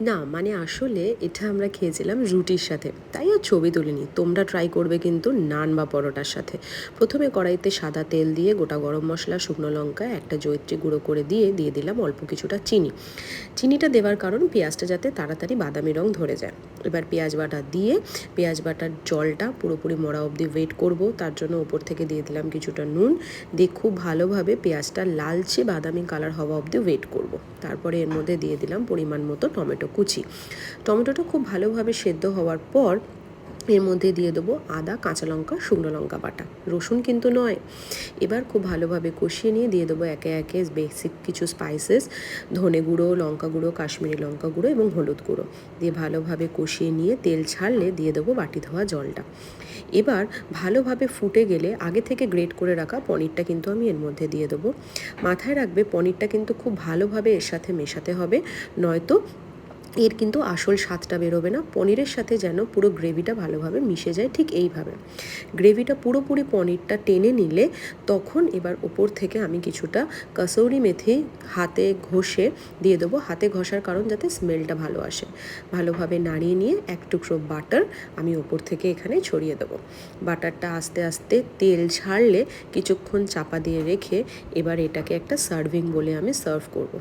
না মানে আসলে এটা আমরা খেয়েছিলাম রুটির সাথে, তাই আর ছবি তুলিনি। তোমরা ট্রাই করবে কিন্তু নান বা পরোটার সাথে। প্রথমে কড়াইতে সাদা তেল দিয়ে গোটা গরম মশলা, শুকনো লঙ্কা, একটা জয়িত্রী গুঁড়ো করে দিয়ে দিলাম অল্প কিছুটা চিনি। চিনিটা দেওয়ার কারণ পেঁয়াজটা যাতে তাড়াতাড়ি বাদামি রং ধরে যায়। এবার পেঁয়াজ বাটা দিয়ে পেঁয়াজ বাটার জলটা পুরোপুরি মরা অবধি ওয়েট করব। তার জন্য ওপর থেকে দিয়ে দিলাম কিছুটা নুন, দিয়ে খুব ভালোভাবে পেঁয়াজটা লালচে বাদামি কালার হওয়া অবধি ওয়েট করব। তারপরে এর মধ্যে দিয়ে দিলাম পরিমাণ মতো টমেটো কুচি। টমেটোটা খুব ভালোভাবে সেদ্ধ হওয়ার পর এর মধ্যে দিয়ে দেবো আদা, কাঁচা লঙ্কা, শুকনো লঙ্কা বাটা, রসুন কিন্তু নয়। এবার খুব ভালোভাবে কষিয়ে নিয়ে দিয়ে দেবো একে একে বেসিক কিছু স্পাইসেস, ধনে গুঁড়ো, লঙ্কা গুঁড়ো, কাশ্মীরি লঙ্কা গুঁড়ো এবং হলুদ গুঁড়ো দিয়ে ভালোভাবে কষিয়ে নিয়ে তেল ছাড়লে দিয়ে দেবো বাটি ধোয়া জলটা। এবার ভালোভাবে ফুটে গেলে আগে থেকে গ্রেট করে রাখা পনিরটা কিন্তু আমি এর মধ্যে দিয়ে দেবো। মাথায় রাখবে পনিরটা কিন্তু খুব ভালোভাবে এর সাথে মেশাতে হবে, নয়তো এর কিন্তু আসল স্বাদটা বেরোবে না। পনিরের সাথে যেন পুরো গ্রেভিটা ভালোভাবে মিশে যায়, ঠিক এইভাবে গ্রেভিটা পুরোপুরি পনিরটা টেনে নিলে তখন এবার ওপর থেকে আমি কিছুটা কসৌরি মেথি হাতে ঘষে দিয়ে দেবো। হাতে ঘষার কারণ যাতে স্মেলটা ভালো আসে। ভালোভাবে নাড়িয়ে নিয়ে এক টুকরো বাটার আমি ওপর থেকে এখানে ছড়িয়ে দেবো। বাটারটা আস্তে আস্তে তেল ছাড়লে কিছুক্ষণ চাপা দিয়ে রেখে এবার এটাকে একটা সার্ভিং বলে আমি সার্ভ করব।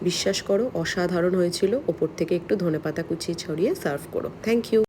বিশ্বাস করো অসাধারণ হয়েছিল। ওপর থেকে একটু ধনেপাতা কুচিয়ে ছড়িয়ে সার্ভ করো। Thank you.